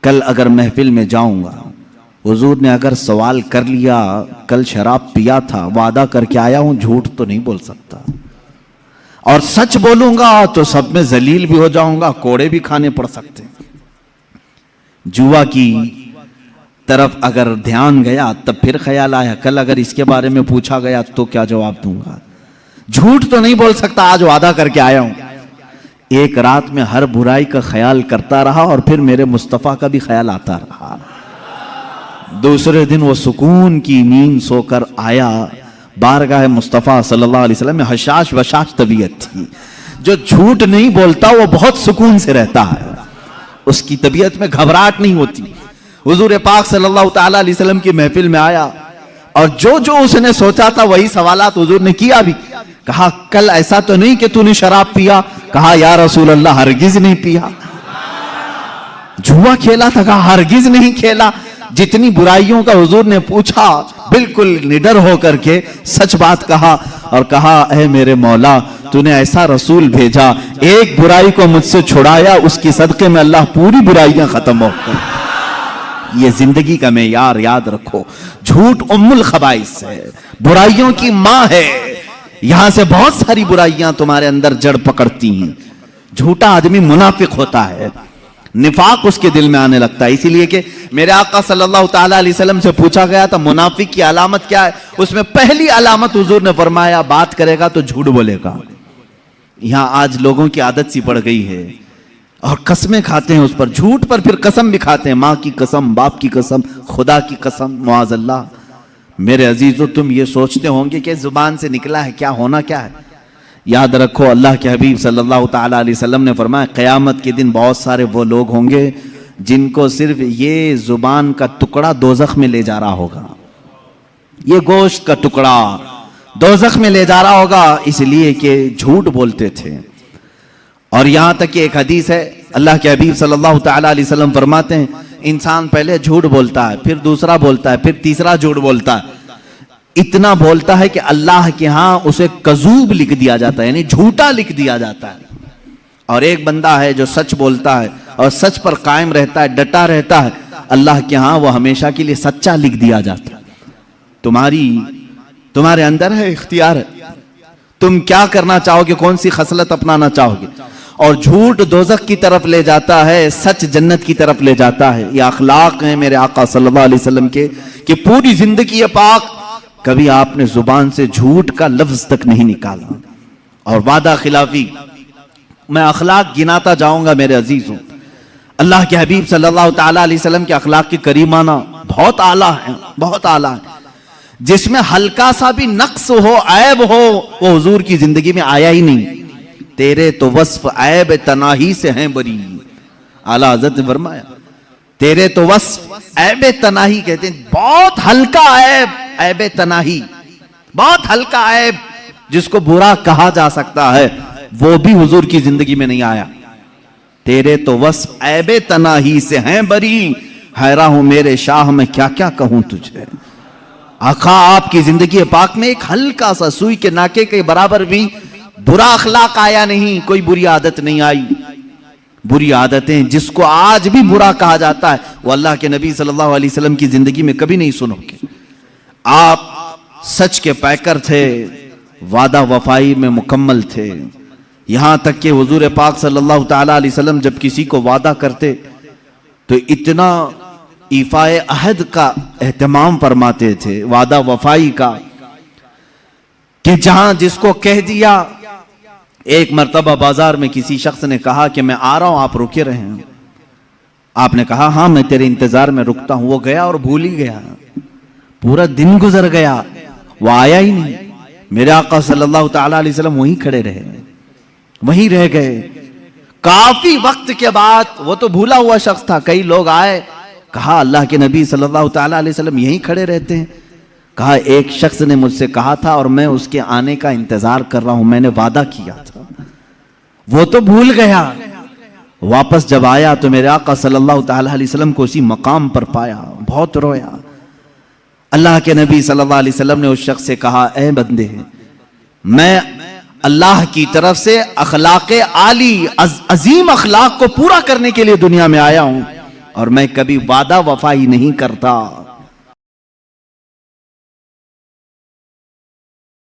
کل اگر محفل میں جاؤں گا، حضور نے اگر سوال کر لیا کل شراب پیا تھا، وعدہ کر کے آیا ہوں، جھوٹ تو نہیں بول سکتا، اور سچ بولوں گا تو سب میں ذلیل بھی ہو جاؤں گا، کوڑے بھی کھانے پڑ سکتے ہیں۔ جوا کی طرف اگر دھیان گیا تب پھر خیال آیا کل اگر اس کے بارے میں پوچھا گیا تو کیا جواب دوں گا، جھوٹ تو نہیں بول سکتا، آج وعدہ کر کے آیا ہوں۔ ایک رات میں ہر برائی کا خیال کرتا رہا اور پھر میرے مصطفیٰ کا بھی خیال آتا رہا۔ دوسرے دن وہ سکون کی نیند سو کر آیا، بارگاہ مصطفیٰ صلی اللہ علیہ وسلم میں حشاش وشاش طبیعت تھی۔ جو جھوٹ نہیں بولتا وہ بہت سکون سے رہتا ہے، اس کی طبیعت میں گھبراہٹ نہیں ہوتی۔ حضور پاک صلی اللہ تعالیٰ علیہ وسلم کی محفل میں آیا اور جو اس نے سوچا تھا وہی سوالات حضور نے کیا بھی۔ کہا کل ایسا تو نہیں کہ تو نے شراب پیا؟ کہا یا رسول اللہ ہرگز نہیں پیا۔ جوا کھیلا تھا؟ کہا ہرگز نہیں کھیلا۔ جتنی برائیوں کا حضور نے پوچھا بالکل نڈر ہو کر کے سچ بات کہا اور کہا اے میرے مولا تو نے ایسا رسول بھیجا، ایک برائی کو مجھ سے چھڑایا، اس کی صدقے میں اللہ پوری برائیاں ختم ہو گئی۔ یہ زندگی کا معیار یاد رکھو، جھوٹ ام الخبائث ہے، برائیوں کی ماں ہے، یہاں سے بہت ساری برائیاں تمہارے اندر جڑ پکڑتی ہیں۔ جھوٹا آدمی منافق ہوتا ہے، نفاق اس کے دل میں آنے لگتا ہے، اسی لیے کہ میرے آقا صلی اللہ تعالیٰ علیہ وسلم سے پوچھا گیا تھا منافق کی علامت کیا ہے، اس میں پہلی علامت حضور نے فرمایا بات کرے گا تو جھوٹ بولے گا۔ یہاں آج لوگوں کی عادت سی پڑ گئی ہے اور قسمیں کھاتے ہیں اس پر، جھوٹ پر پھر قسم بھی کھاتے ہیں، ماں کی قسم، باپ کی قسم، خدا کی قسم، معاذ اللہ۔ میرے عزیزو تم یہ سوچتے ہوں گے کہ زبان سے نکلا ہے کیا ہونا کیا ہے، یاد رکھو اللہ کے حبیب صلی اللہ تعالیٰ علیہ وسلم نے فرمایا قیامت کے دن بہت سارے وہ لوگ ہوں گے جن کو صرف یہ زبان کا ٹکڑا دوزخ میں لے جا رہا ہوگا، یہ گوشت کا ٹکڑا دوزخ میں لے جا رہا ہوگا، اس لیے کہ جھوٹ بولتے تھے۔ اور یہاں تک کہ ایک حدیث ہے اللہ کے حبیب صلی اللہ تعالیٰ علیہ وسلم فرماتے ہیں انسان پہلے جھوٹ بولتا ہے، پھر دوسرا بولتا ہے، پھر تیسرا جھوٹ بولتا ہے، اتنا بولتا ہے کہ اللہ کے ہاں اسے کذوب لکھ دیا جاتا ہے، یعنی جھوٹا لکھ دیا جاتا ہے۔ اور ایک بندہ ہے جو سچ بولتا ہے اور سچ پر قائم رہتا ہے، ڈٹا رہتا ہے، اللہ کے ہاں وہ ہمیشہ کے لیے سچا لکھ دیا جاتا ہے۔ تمہارے اندر ہے اختیار ہے، تم کیا کرنا چاہو گے، کون سی خصلت اپنانا چاہو گے۔ اور جھوٹ دوزخ کی طرف لے جاتا ہے، سچ جنت کی طرف لے جاتا ہے۔ یہ اخلاق ہیں میرے آقا صلی اللہ علیہ وسلم کے کہ پوری زندگی پاک کبھی آپ نے زبان سے جھوٹ کا لفظ تک نہیں نکالا۔ اور وعدہ خلافی، میں اخلاق گناتا جاؤں گا میرے عزیزوں، اللہ کے حبیب صلی اللہ تعالیٰ علیہ وسلم کے اخلاق کی کریمانہ بہت اعلیٰ ہیں، بہت اعلیٰ ہیں۔ جس میں ہلکا سا بھی نقص ہو، عیب ہو، وہ حضور کی زندگی میں آیا ہی نہیں۔ تیرے تو وصف عیب تناہی سے ہیں بری، اعلیٰ حضرت نے فرمایا تیرے تو وصف عیب تناہی، کہتے ہیں بہت ہلکا عیب، عیب تناہی، بہت ہلکا عیب جس کو برا کہا جا سکتا ہے، وہ بھی حضور کی زندگی میں نہیں آیا۔ تیرے تو وصف عیب تناہی سے ہیں بری، حیران ہوں میرے شاہ میں کیا کیا کہوں تجھے۔ آقا آپ کی زندگی پاک میں ایک ہلکا سا سوئی کے ناکے کے برابر بھی برا اخلاق آیا نہیں، کوئی بری عادت نہیں آئی۔ بری عادتیں جس کو آج بھی برا کہا جاتا ہے وہ اللہ کے نبی صلی اللہ علیہ وسلم کی زندگی میں کبھی نہیں سنو گے۔ آپ سچ کے پیکر تھے، وعدہ وفائی میں مکمل تھے، یہاں تک کہ حضور پاک صلی اللہ تعالیٰ علیہ وسلم جب کسی کو وعدہ کرتے تو اتنا ایفاء عہد کا اہتمام فرماتے تھے، وعدہ وفائی کا، کہ جہاں جس کو کہہ دیا۔ ایک مرتبہ بازار میں کسی شخص نے کہا کہ میں آ رہا ہوں، آپ رکے رہے ہیں۔ آپ نے کہا ہاں میں تیرے انتظار میں رکتا ہوں۔ وہ گیا اور بھول ہی گیا، پورا دن گزر گیا، وہ آیا ہی نہیں۔ میرے آقا صلی اللہ تعالیٰ علیہ وسلم وہیں کھڑے رہے، وہیں رہ گئے۔ کافی وقت کے بعد، وہ تو بھولا ہوا شخص تھا، کئی لوگ آئے، کہا اللہ کے نبی صلی اللہ تعالیٰ علیہ وسلم یہیں کھڑے رہتے ہیں۔ کہا ایک شخص نے مجھ سے کہا تھا اور میں اس کے آنے کا انتظار کر رہا ہوں، میں نے وعدہ کیا تھا۔ وہ تو بھول گیا، واپس جب آیا تو میرے آقا صلی اللہ تعالیٰ علیہ وسلم کو اسی مقام پر پایا، بہت رویا۔ اللہ کے نبی صلی اللہ علیہ وسلم نے اس شخص سے کہا اے بندے، میں اللہ کی طرف سے اخلاق عالی، عظیم اخلاق کو پورا کرنے کے لیے دنیا میں آیا ہوں، اور میں کبھی وعدہ وفا ہی نہیں کرتا.